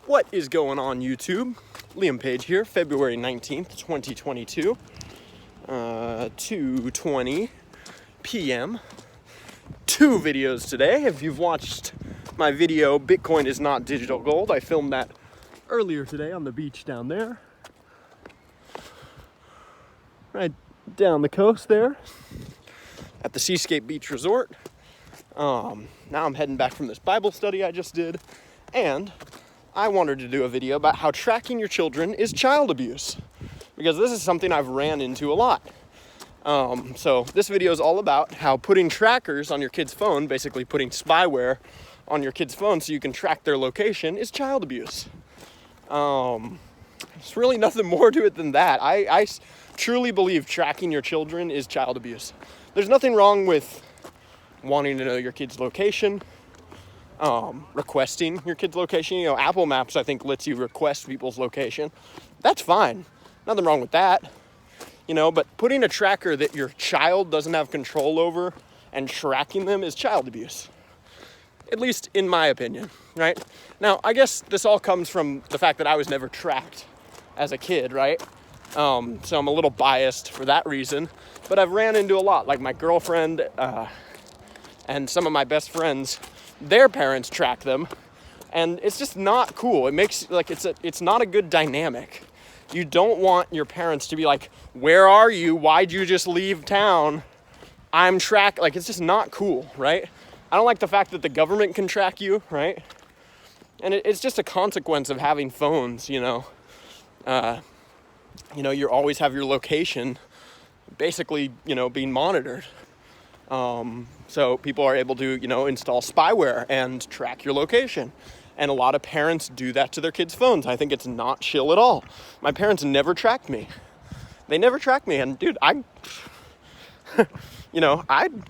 What is going on, YouTube? Liam Page here, February 19th, 2022, 2:20 p.m. Two videos today. If you've watched my video, Bitcoin is not digital gold, I filmed that earlier today on the beach down there. Right down the coast there at the Seascape Beach Resort. Now I'm heading back from this Bible study I just did, and I wanted to do a video about how tracking your children is child abuse, because this is something I've ran into a lot. So this video is all about how putting trackers on your kid's phone, basically putting spyware on your kid's phone so you can track their location, is child abuse. There's really nothing more to it than that. I truly believe tracking your children is child abuse. There's nothing wrong with wanting to know your kid's location, requesting your kid's location. You know, Apple Maps, I think, lets you request people's location. That's fine. Nothing wrong with that. You know, but putting a tracker that your child doesn't have control over and tracking them is child abuse. At least in my opinion, right? Now, I guess this all comes from the fact that I was never tracked as a kid, right? So I'm a little biased for that reason. But I've ran into a lot, like my girlfriend and some of my best friends. Their parents track them, and it's just not cool. It makes, like, it's not a good dynamic. You don't want your parents to be like, where are you? Why'd you just leave town? I'm tracked. Like, it's just not cool, right? I don't like the fact that the government can track you, right? And it's just a consequence of having phones, you know. You always have your location basically, being monitored. So people are able to, install spyware and track your location. And a lot of parents do that to their kids' phones. I think it's not chill at all. My parents never tracked me. They never tracked me. And dude, I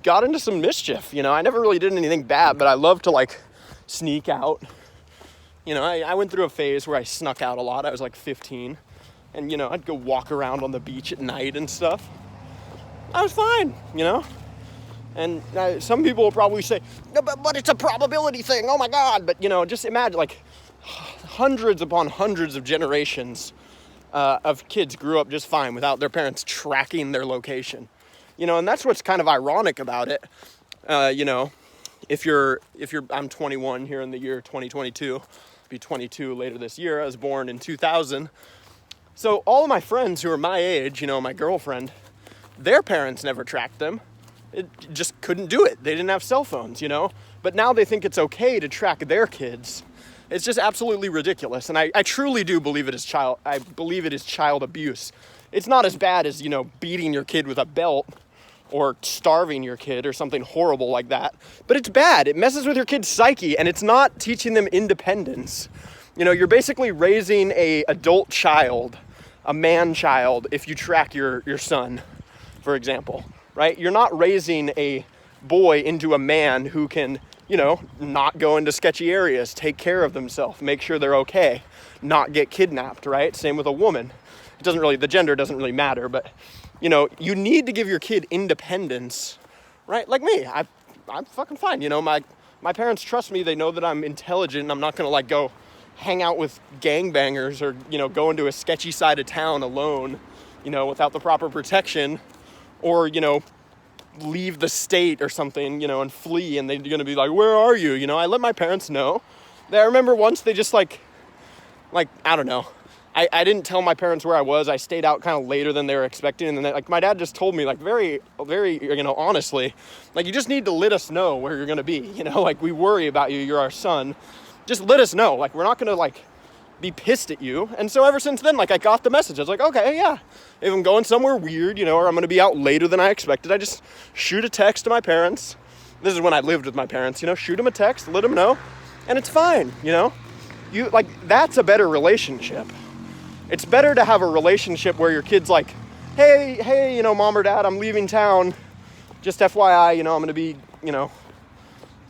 got into some mischief. I never really did anything bad, but I love to sneak out. I went through a phase where I snuck out a lot. I was 15. And, I'd go walk around on the beach at night and stuff. I was fine, And some people will probably say, no, but it's a probability thing. Oh my God. But, just imagine hundreds upon hundreds of generations of kids grew up just fine without their parents tracking their location. And that's what's kind of ironic about it. I'm 21 here in the year 2022, be 22 later this year. I was born in 2000. So all of my friends who are my age, my girlfriend, their parents never tracked them. It just couldn't do it. They didn't have cell phones, But now they think it's okay to track their kids. It's just absolutely ridiculous. And I truly do believe it is child abuse. It's not as bad as, beating your kid with a belt or starving your kid or something horrible like that. But it's bad. It messes with your kid's psyche, and it's not teaching them independence. You're basically raising a adult child, a man child, if you track your son, for example. Right? You're not raising a boy into a man who can, not go into sketchy areas, take care of themselves, make sure they're okay, not get kidnapped, right? Same with a woman. The gender doesn't really matter, but, you need to give your kid independence, right? Like me, I'm fucking fine. My parents trust me. They know that I'm intelligent and I'm not going to go hang out with gangbangers or, go into a sketchy side of town alone, without the proper protection. Or, leave the state or something, and flee, and they're going to be like, where are you? I let my parents know. I remember once they just I don't know. I didn't tell my parents where I was. I stayed out kind of later than they were expecting. And then my dad just told me very, very, honestly, you just need to let us know where you're going to be. We worry about you. You're our son. Just let us know. We're not going to be pissed at you. And so ever since then, I got the message. I was like, okay, yeah. If I'm going somewhere weird, or I'm going to be out later than I expected, I just shoot a text to my parents. This is when I lived with my parents, shoot them a text, let them know, and it's fine, that's a better relationship. It's better to have a relationship where your kid's hey, mom or dad, I'm leaving town. Just FYI, I'm going to be,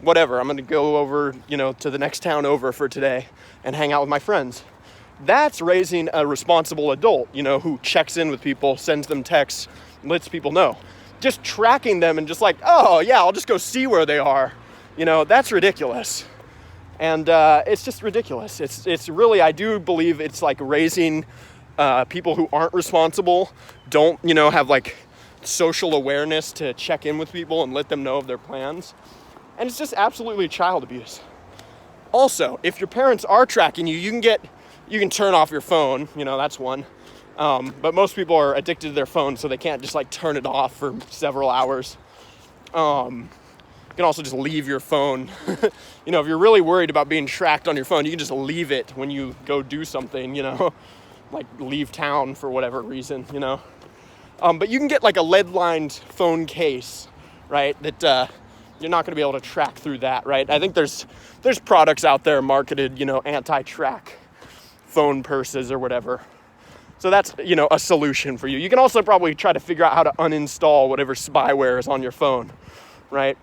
whatever. I'm going to go over, to the next town over for today and hang out with my friends. That's raising a responsible adult, who checks in with people, sends them texts, lets people know. Just tracking them and just oh, yeah, I'll just go see where they are. That's ridiculous. And it's just ridiculous. It's really, I do believe it's like raising people who aren't responsible, don't, have like social awareness to check in with people and let them know of their plans. And it's just absolutely child abuse. Also, if your parents are tracking you, you can turn off your phone, that's one. But most people are addicted to their phone, so they can't just like turn it off for several hours. You can also just leave your phone. If you're really worried about being tracked on your phone, you can just leave it when you go do something, like leave town for whatever reason, But you can get like a lead-lined phone case, right? That you're not going to be able to track through that, right? I think there's products out there marketed, anti-track phone purses or whatever. So that's, a solution for you. You can also probably try to figure out how to uninstall whatever spyware is on your phone, right?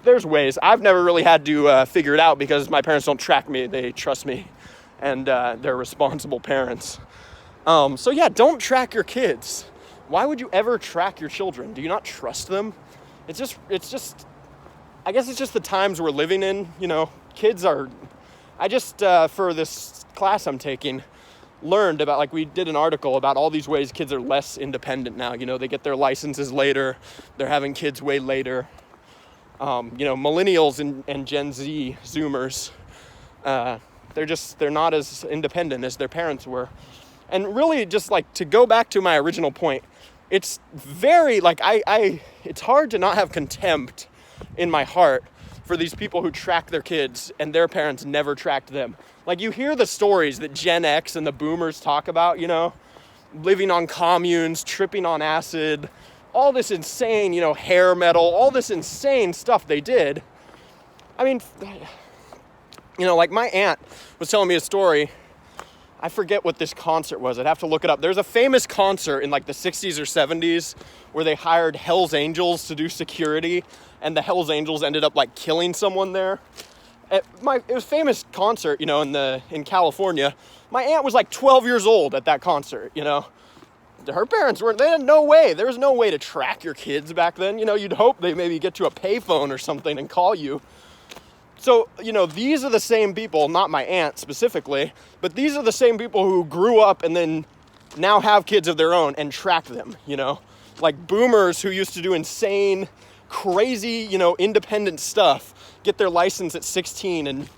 There's ways. I've never really had to figure it out because my parents don't track me. They trust me, and they're responsible parents. So yeah, don't track your kids. Why would you ever track your children? Do you not trust them? It's just, I guess it's just the times we're living in, kids are, I just, for this class I'm taking, learned about, like we did an article about all these ways kids are less independent now. They get their licenses later. They're having kids way later. Millennials and Gen Z, Zoomers, they're not as independent as their parents were. And really just like to go back to my original point, it's very like, it's hard to not have contempt in my heart for these people who track their kids and their parents never tracked them. Like you hear the stories that Gen X and the boomers talk about, living on communes, tripping on acid, all this insane, hair metal, all this insane stuff they did. I mean, like my aunt was telling me a story. I forget what this concert was. I'd have to look it up. There's a famous concert in like the 60s or 70s where they hired Hell's Angels to do security, and the Hell's Angels ended up like killing someone there. It was a famous concert, in California. My aunt was like 12 years old at that concert, Her parents they had no way. There was no way to track your kids back then. You'd hope they maybe get to a payphone or something and call you. So, these are the same people, not my aunt specifically, but these are the same people who grew up and then now have kids of their own and track them, Like boomers who used to do insane, crazy, independent stuff, get their license at 16 and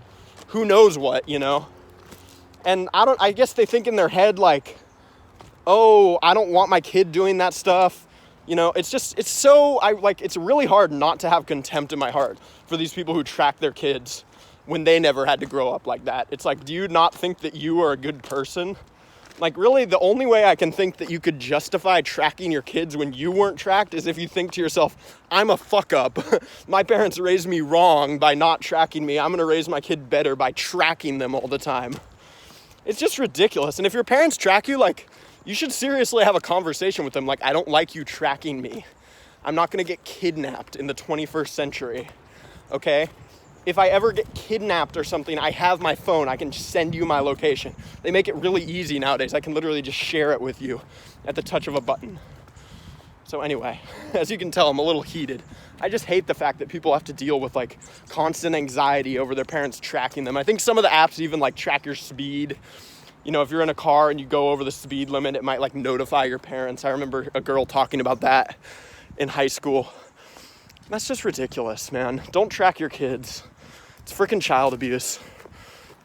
who knows what, And I guess they think in their head like, oh, I don't want my kid doing that stuff. It's really hard not to have contempt in my heart for these people who track their kids when they never had to grow up like that. It's like, do you not think that you are a good person? Like, really, the only way I can think that you could justify tracking your kids when you weren't tracked is if you think to yourself, I'm a fuck up. My parents raised me wrong by not tracking me. I'm going to raise my kid better by tracking them all the time. It's just ridiculous. And if your parents track you, like, you should seriously have a conversation with them. Like, I don't like you tracking me. I'm not going to get kidnapped in the 21st century, okay? If I ever get kidnapped or something, I have my phone. I can send you my location. They make it really easy nowadays. I can literally just share it with you at the touch of a button. So anyway, as you can tell, I'm a little heated. I just hate the fact that people have to deal with like constant anxiety over their parents tracking them. I think some of the apps even like track your speed. If you're in a car and you go over the speed limit, it might like notify your parents. I remember a girl talking about that in high school. That's just ridiculous, man. Don't track your kids. It's freaking child abuse.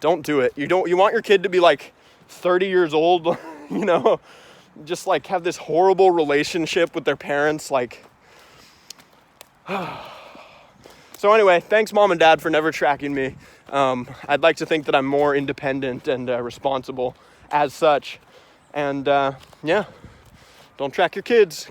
Don't do it. You want your kid to be like 30 years old, just like have this horrible relationship with their parents. Like, so anyway, thanks mom and dad for never tracking me. I'd like to think that I'm more independent and responsible as such. And yeah, don't track your kids.